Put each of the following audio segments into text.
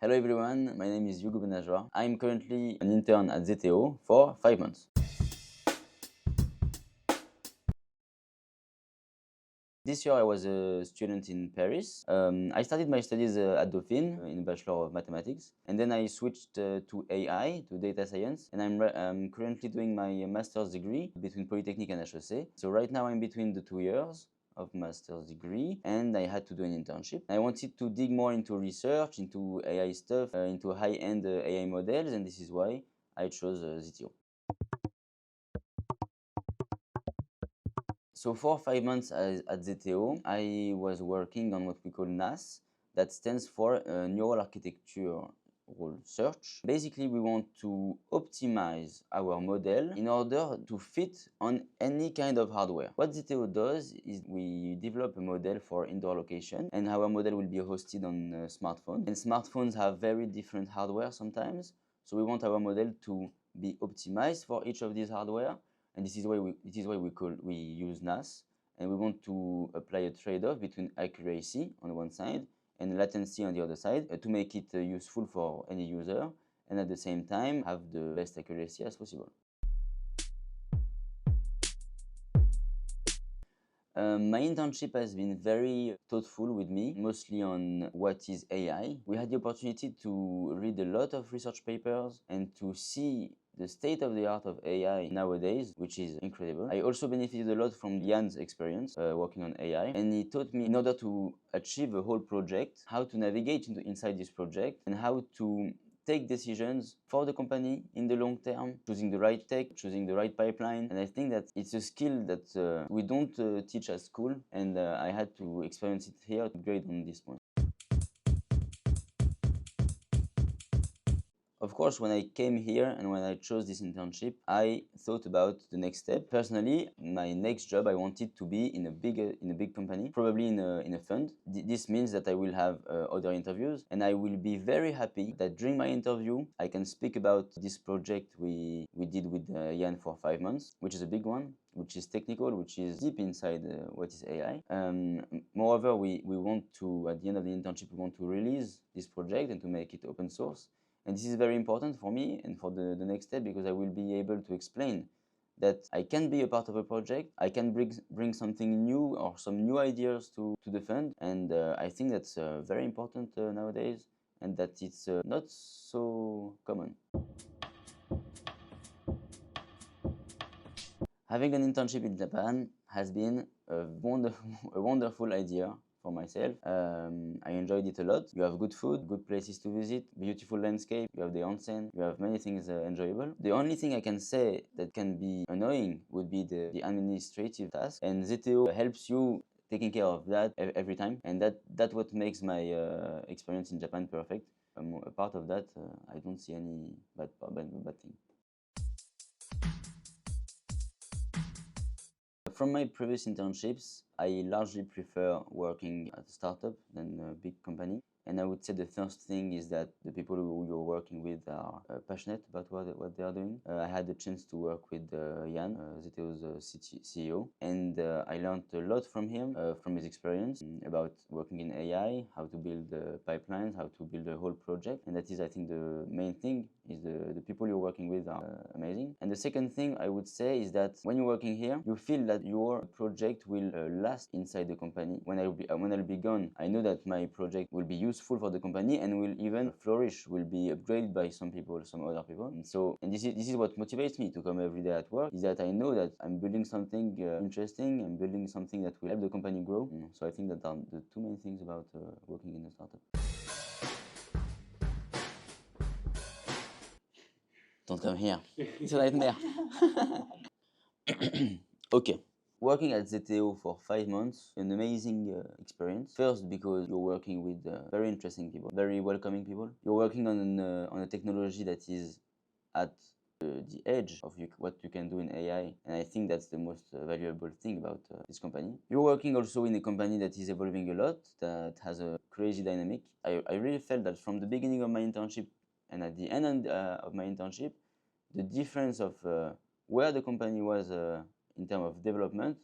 Hello everyone, my name is Hugo Benajwa. I'm currently an intern at Zeteoh for 5 months. This year I was a student in Paris. I started my studies at Dauphine in Bachelor of Mathematics, and then I switched to AI, to data science, and I'm currently doing my master's degree between Polytechnique and HEC. So right now I'm between the 2 years of master's degree, and I had to do an internship. I wanted to dig more into research, into AI stuff, into high-end AI models, and this is why I chose Zeteoh. So for 5 months at Zeteoh, I was working on what we call NAS, that stands for Neural Architecture Search. Basically, we want to optimize our model in order to fit on any kind of hardware. What Zeteoh does is we develop a model for indoor location, and our model will be hosted on a smartphone. And smartphones have very different hardware sometimes, so we want our model to be optimized for each of these hardware. And this is why we use NAS, and we want to apply a trade-off between accuracy on one side and latency on the other side to make it useful for any user, and at the same time have the best accuracy as possible. My internship has been very thoughtful with me, mostly on what is AI. We had the opportunity to read a lot of research papers and to see the state of the art of AI nowadays, which is incredible. I also benefited a lot from Jan's experience working on AI, and he taught me, in order to achieve a whole project, how to navigate inside this project and how to take decisions for the company in the long term, choosing the right tech, choosing the right pipeline. And I think that it's a skill that we don't teach at school, and I had to experience it here to grade on this point. Of course, when I came here and when I chose this internship, I thought about the next step. Personally, my next job, I wanted to be in a big company, probably in a fund. This means that I will have other interviews, and I will be very happy that during my interview, I can speak about this project we did with Jan for 5 months, which is a big one, which is technical, which is deep inside what is AI. Moreover, we want to, at the end of the internship, we want to release this project and to make it open source. And this is very important for me and for the next step, because I will be able to explain that I can be a part of a project, I can bring something new or some new ideas to the fund, and I think that's very important nowadays, and that it's not so common. Having an internship in Japan has been a wonderful idea for myself. I enjoyed it a lot. You have good food, good places to visit, beautiful landscape, you have the onsen, you have many things enjoyable. The only thing I can say that can be annoying would be the administrative task, and Zeteoh helps you taking care of that every time, and that's what makes my experience in Japan perfect. A part of that, I don't see any bad thing. From my previous internships, I largely prefer working at a startup than a big company. And I would say the first thing is that the people who you're working with are passionate about what they are doing. I had the chance to work with Jan, Zeteoh's CEO, and I learned a lot from him, from his experience about working in AI, how to build pipelines, how to build a whole project. And that is, I think, the main thing is the people you're working with are amazing. And the second thing I would say is that when you're working here, you feel that your project will last inside the company. When I'll be gone, I know that my project will be useful for the company and will even flourish, will be upgraded by some other people. And this is what motivates me to come every day at work, is that I know that I'm building something interesting, I'm building something that will help the company grow. So I think that are the two main things about working in a startup. Don't come here. It's a nightmare. Okay. Working at Zeteoh for 5 months, an amazing experience. First, because you're working with very interesting people, very welcoming people. You're working on a technology that is at the edge of what you can do in AI, and I think that's the most valuable thing about this company. You're working also in a company that is evolving a lot, that has a crazy dynamic. I really felt that from the beginning of my internship and at the end of my internship, the difference of where the company was in terms of development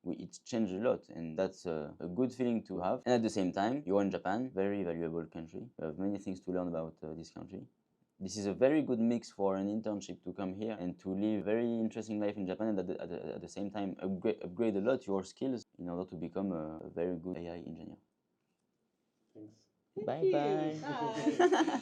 it's changed a lot, and that's a good feeling to have. And at the same time, you're in Japan, very valuable country. You have many things to learn about this country. This is a very good mix for an internship to come here and to live a very interesting life in Japan, and at the same time upgrade a lot your skills in order to become a very good AI engineer. Thanks. Bye bye.